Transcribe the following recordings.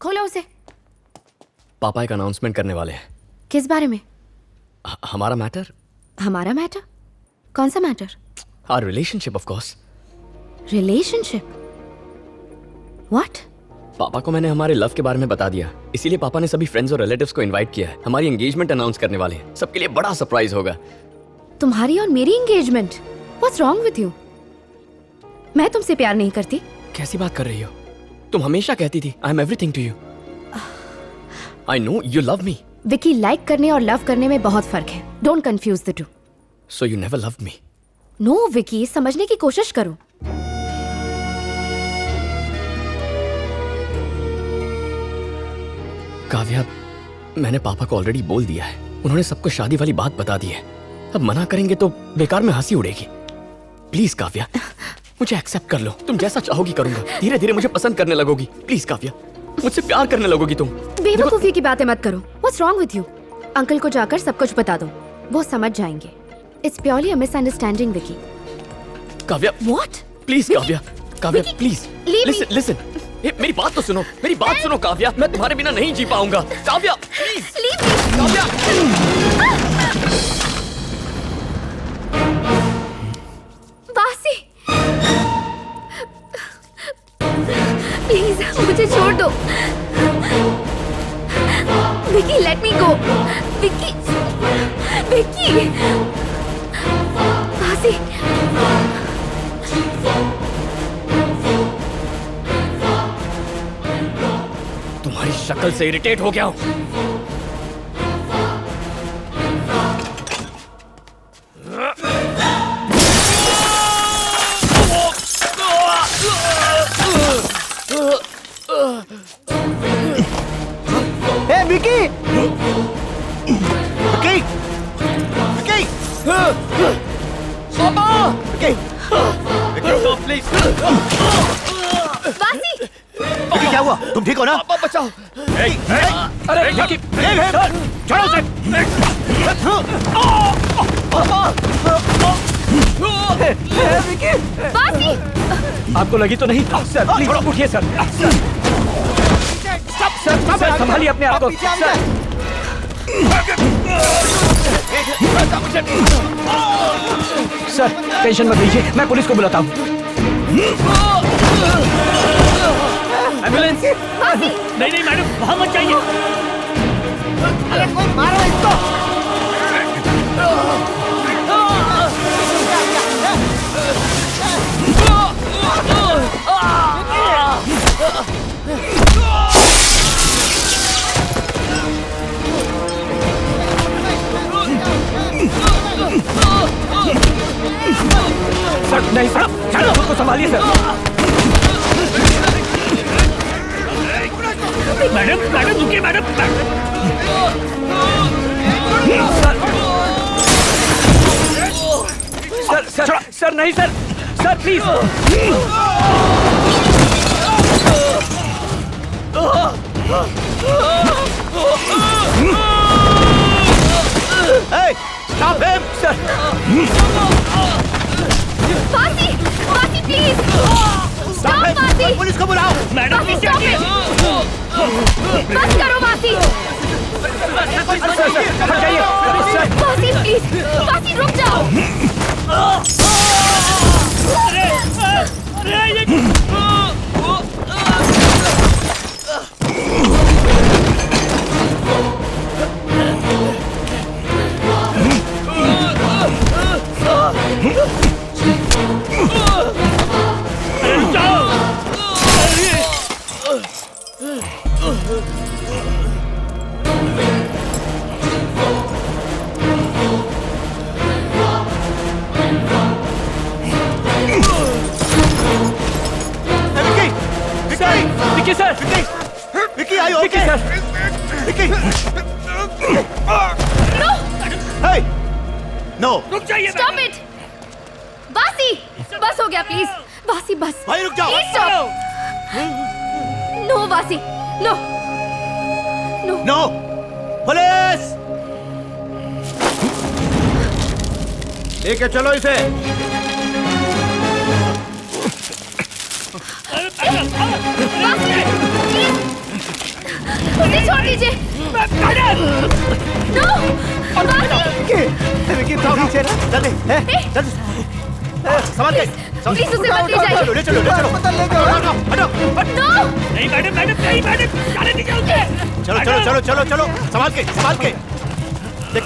खोलो उसे। पापा एक अनाउंसमेंट करने वाले हैं। किस बारे में? हमारा मैटर। हमारा मैटर? कौन सा matter? Our relationship of course. Relationship? What? पापा को मैंने हमारे लव के बारे में बता दिया, इसीलिए पापा ने सभी फ्रेंड्स और रिलेटिव्स को इनवाइट किया है। हमारी एंगेजमेंट अनाउंस करने वाले हैं। सबके लिए बड़ा सरप्राइज होगा। तुम्हारी और मेरी engagement? What's wrong with you? मैं तुमसे प्यार नहीं करती। कैसी बात कर रही हो? तुम हमेशा कहती थी I am everything to you. I know you love me. Vicky, like करने और लव करने में बहुत फर्क है। Don't confuse the two. So you never loved me? No Vicky, समझने की कोशिश करो। काव्या, मैंने पापा को ऑलरेडी बोल दिया है। उन्होंने सबको शादी वाली बात बता दी है। अब मना करेंगे तो बेकार में हंसी उड़ेगी। प्लीज काव्या, मुझे एक्सेप्ट कर लो। तुम जैसा चाहोगी करूंगा। धीरे धीरे मुझे पसंद करने लगोगी। प्लीज काव्या, मुझसे प्यार करने लगोगी तुम। बेवकूफी की बातें मत करो। What's wrong with you? Uncle को जाकर सब कुछ बता दो, वो समझ जाएंगे। It's purely a misunderstanding Vicky. Kavya, what? Please Kavya, Kavya please listen listen. मेरी बात तो सुनो, मेरी बात सुनो काव्या। मैं तुम्हारे बिना नहीं जी पाऊंगा। काव्या प्लीज। काव्या बासी, प्लीज मुझे छोड़ दो। विकी, लेट मी गो। विकी, विकी, बासी। तुम्हारी शक्ल से इरिटेट हो गया हूं। Hey, Vicky! Vicky! Vicky! पापा! Vicky! Vicky, stop, please! बासी! Vicky, क्या हुआ? तुम ठीक हो ना? पापा बचाओ! Hey! Hey! अरे विकी! छोड़ो उसे! बासी! आपको लगी तो नहीं? सर प्लीज उठिए सर। सर संभालिए अपने आप को। सर टेंशन मत लीजिए, मैं पुलिस को बुलाता हूँ। एम्बुलेंस! नहीं नहीं मैडम, वहां मत जाइए। अरे कोई मारो इसको! सर नहीं सर, चलो खुद को संभालिए सर। मैडम मैडम रुकिए मैडम। सर सर नहीं sir, sir please. Hey! Stop him! Sir बासी! बासी प्लीज! Stop him! बासी! पुलिस को बुलाओ! मैडम बासी, stop it! बस करो बासी! हट जाइए सर। बासी प्लीज! बासी रुक जाओ! Vicky sir! Vicky, are you Vicky okay? Sir! Vicky! Hey! No! रुक जाइए। Stop it! बासी! बस हो गया प्लीज। बासी बस। भाई रुक जाओ! Please stop! नो बासी! नो! नो! No! पुलिस! लेके चलो इसे! बासी! प्लीज! दीजिए। मैडम नो, बासी। विकी उठाओ नीचे ना, जल्दी जल्दी संभाल के प्लीज उसे मत ले जाइए। ले चलो हटो नो, नहीं मैडम नहीं मैडम जाने दीजिए उसे। चलो संभाल के देख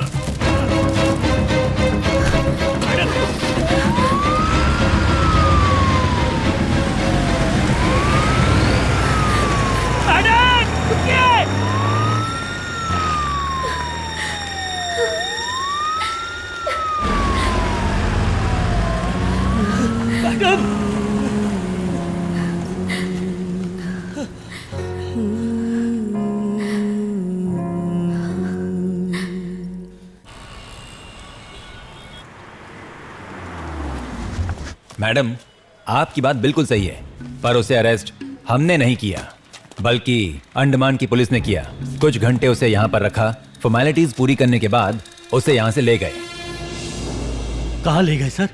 मैडम रुकिए। मैडम मैडम, आपकी बात बिल्कुल सही है, पर उसे अरेस्ट हमने नहीं किया, बल्कि अंडमान की पुलिस ने किया। कुछ घंटे उसे यहाँ पर रखा, फॉर्मेलिटीज पूरी करने के बाद उसे यहाँ से ले गए। कहाँ ले गए सर?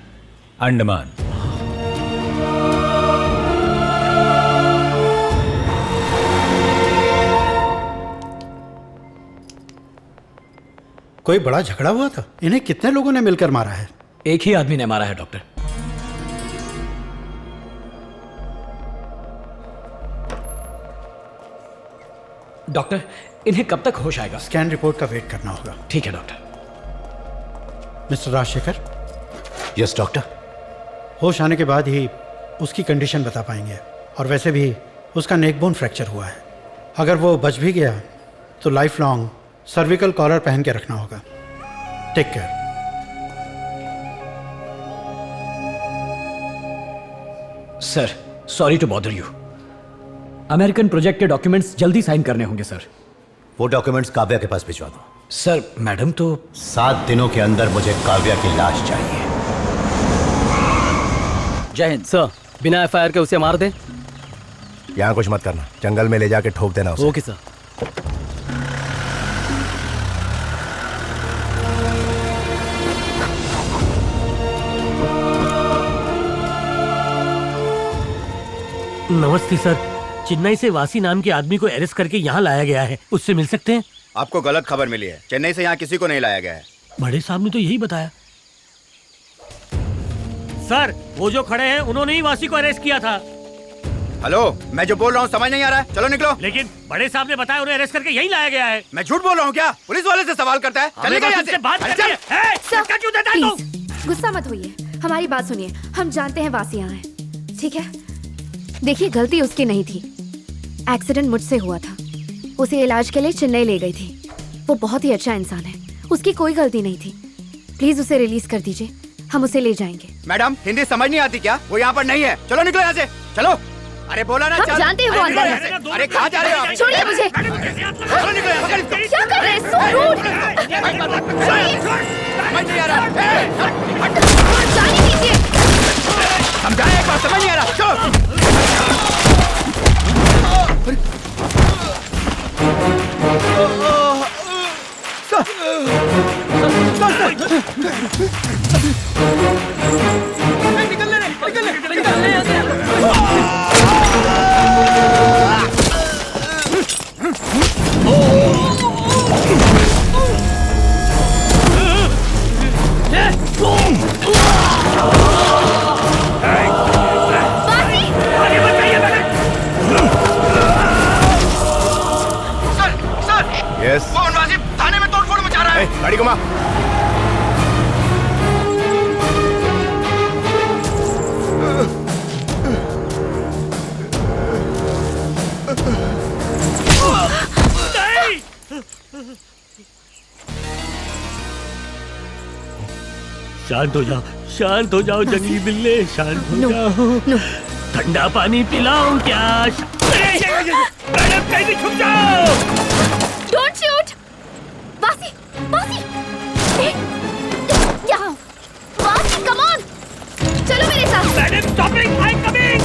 अंडमान। कोई बड़ा झगड़ा हुआ था? इन्हें कितने लोगों ने मिलकर मारा है? एक ही आदमी ने मारा है डॉक्टर। डॉक्टर, इन्हें कब तक होश आएगा? स्कैन रिपोर्ट का वेट करना होगा। ठीक है doctor. Mister Rajashekhar, yes doctor. होश आने के बाद ही उसकी कंडीशन बता पाएंगे, और वैसे भी उसका नेक बोन फ्रैक्चर हुआ है। अगर वो बच भी गया तो लाइफ लॉन्ग सर्विकल कॉलर पहन के रखना होगा। Take care. Sir, sorry to bother you. American project के डॉक्यूमेंट्स जल्दी साइन करने होंगे सर। वो डॉक्यूमेंट्स काव्या के पास भिजवा दो। सर, मैडम तो 7 दिनों के अंदर मुझे काव्या की लाश चाहिए। जय हिंद सर। बिना एफआईआर के उसे मार दें? यहाँ कुछ मत करना, जंगल में ले जाके ठोक देना उसे। Okay sir. नमस्ते सर। चेन्नई से वासी नाम के आदमी को अरेस्ट करके यहाँ लाया गया है, उससे मिल सकते हैं? आपको गलत खबर मिली है, चेन्नई से यहाँ किसी को नहीं लाया गया है। बड़े साहब ने तो यही बताया। सर, वो जो खड़े हैं उन्होंने ही वासी को अरेस्ट किया था। हेलो, मैं जो बोल रहा हूँ समझ नहीं आ रहा है? चलो निकलो। लेकिन बड़े साहब ने बताया उन्हें अरेस्ट करके यही लाया गया है। मैं झूठ बोल रहा हूँ क्या? पुलिस वाले से सवाल करता है। चलेगा यहाँ से? बात करनी है। ए, धक्का क्यों देता है तू? प्लीज गुस्सा मत होइए, हमारी बात सुनिए। हम जानते हैं वासी यहाँ है, ठीक है? देखिए, गलती उसकी नहीं थी। एक्सीडेंट मुझसे हुआ था। उसे इलाज के लिए चेन्नई ले गई थी। वो बहुत ही अच्छा इंसान है, उसकी कोई गलती नहीं थी। प्लीज उसे रिलीज कर दीजिए, हम उसे ले जाएंगे। मैडम, हिंदी समझ नहीं आती क्या? वो यहाँ पर नहीं है। चलो निकलो यहाँ से, चलो। अरे बोला ना, हम चल। जानते हैं वो अंदर है। अरे कहाँ जा रहे हो आप? छोड़िए मुझे। चलो निकलो यहाँ से। क्या कर रहे हैं? So rude! समझ नहीं आ रहा। जाने दीजिए। समझाया एक बार, समझ नहीं आ रहा। चलो। यस। वो अनवाजी थाने में तोड़फोड़ मचा रहा है। गाड़ी घुमा। शांत हो जाओ जंगली बिल्ले, शांत हो जाओ। नो। ठंडा पानी पिलाऊं क्या? मैडम, कहीं भी छुप जाओ। Don't shoot! वासी, वासी, यहाँ, वासी, come on! चलो मेरे साथ। Madam, stopping, I coming.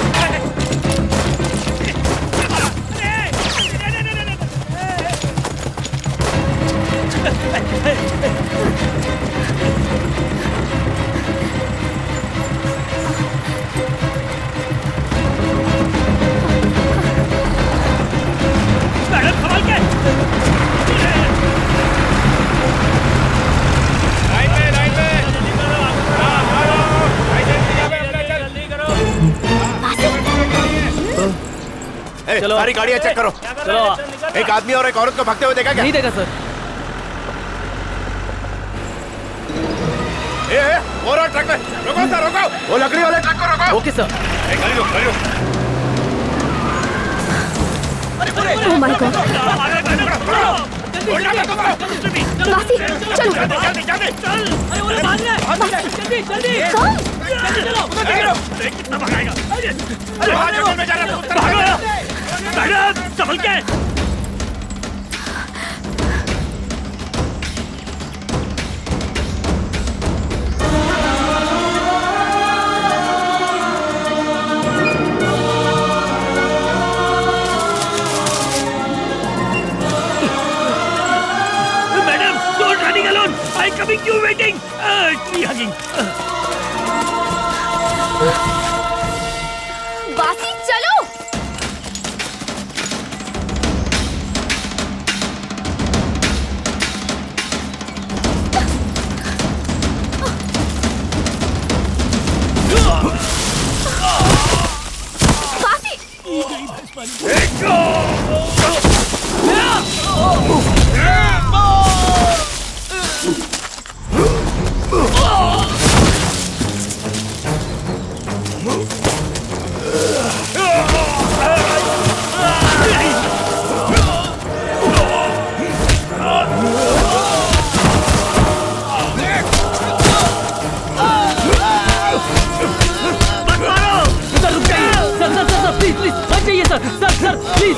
Madam, संभाल के। चलो। सारी गाड़ियां चेक करो। चलो। एक आदमी और एक औरत को भागते हुए देखा क्या? नहीं देखा सर। वो रहा ट्रक में। रोको सर, रोको। वो लकड़ी वाले ट्रक को रोको। Okay sir. गाड़ी रोक, गाड़ी रोक। ओह माय गॉड, वासी चलो। जल्दी जल्दी चल। कम। कितना भगाएगा? अरे वहाँ जंगल में जा रहा है, भागो। संभल के। Madam, don't running alone. I'm coming. You waiting? Me hugging. वासी चलो। वासी सर रुक जाइए। सर प्लीज प्लीज मत जाइए सर प्लीज।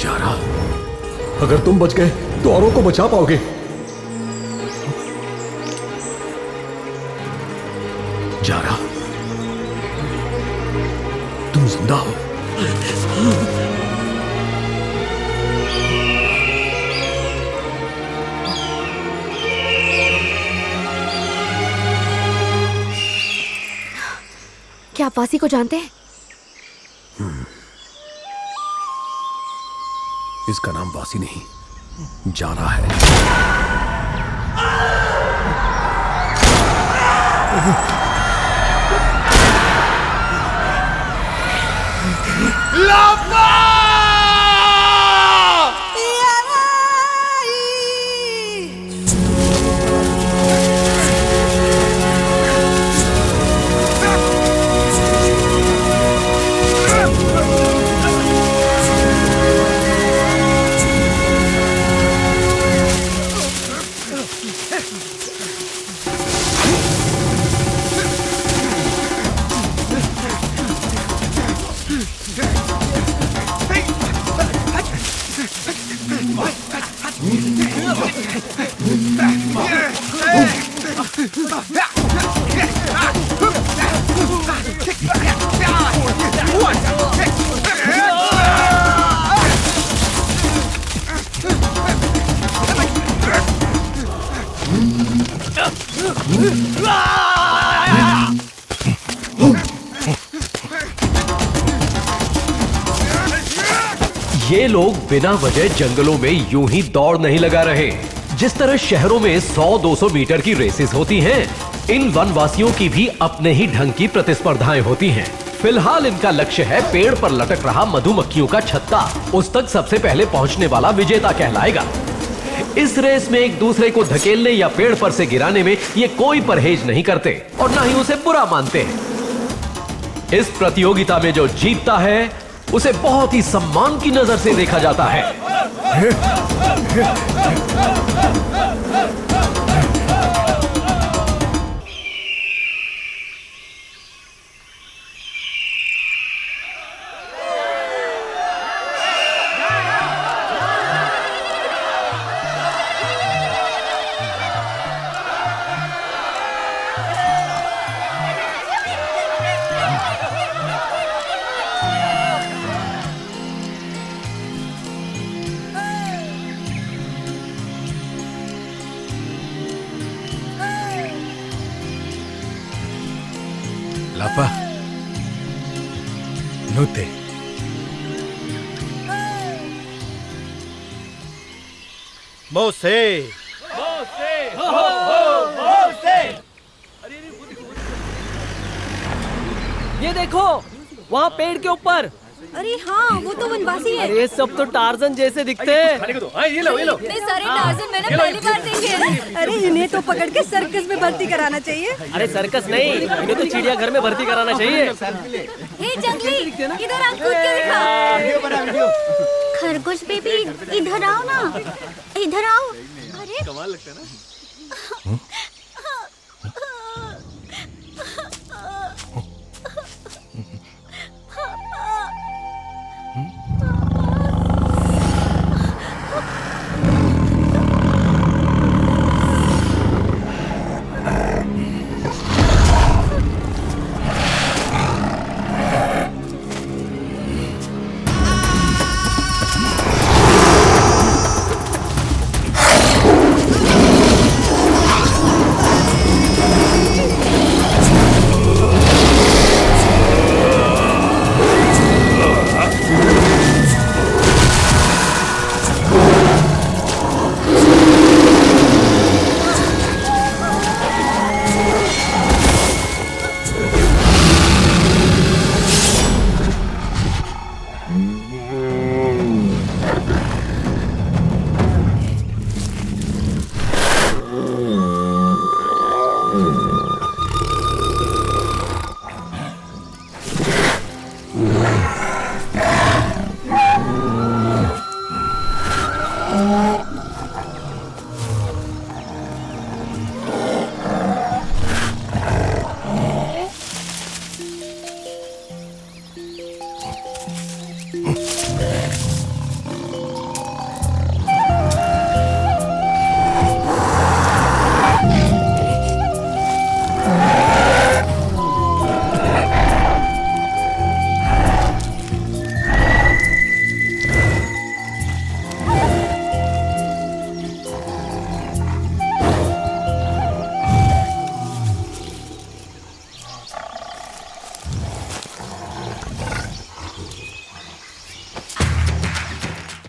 जारा, अगर तुम बच गए तो औरों को बचा पाओगे। जारा, तुम जिंदा हो। क्या आप वासी को जानते हैं? इसका नाम वासी नहीं, जारा है। ये लोग बिना वजह जंगलों में यूं ही दौड़ नहीं लगा रहे। जिस तरह शहरों में 100-200 मीटर की रेसेस होती हैं, इन वनवासियों की भी अपने ही ढंग की प्रतिस्पर्धाएं होती हैं। फिलहाल इनका लक्ष्य है पेड़ पर लटक रहा मधुमक्खियों का छत्ता। उस तक सबसे पहले पहुंचने वाला विजेता कहलाएगा। इस रेस में एक दूसरे को धकेलने या पेड़ पर से गिराने में ये कोई परहेज नहीं करते और ना ही उसे बुरा मानते हैं। इस प्रतियोगिता में जो जीतता है उसे बहुत ही सम्मान की नजर से देखा जाता है। लापा नूते मोसे। ये देखो वहाँ पेड़ के ऊपर। अरे हाँ, वो तो वनवासी है। अरे सब तो टार्जन जैसे दिखते हैं। ये लो। इतने सारे टार्जन मैंने पहली बार देखे। अरे इन्हें तो पकड़ के सर्कस में भर्ती कराना चाहिए। अरे सर्कस नहीं, इन्हें तो चिड़ियाघर में भर्ती कराना चाहिए। हे जंगली, इधर आ, कूद के दिखा। खरगोश बेबी, इधर आओ ना, इधर आओ। अरे कमाल लगता है ना।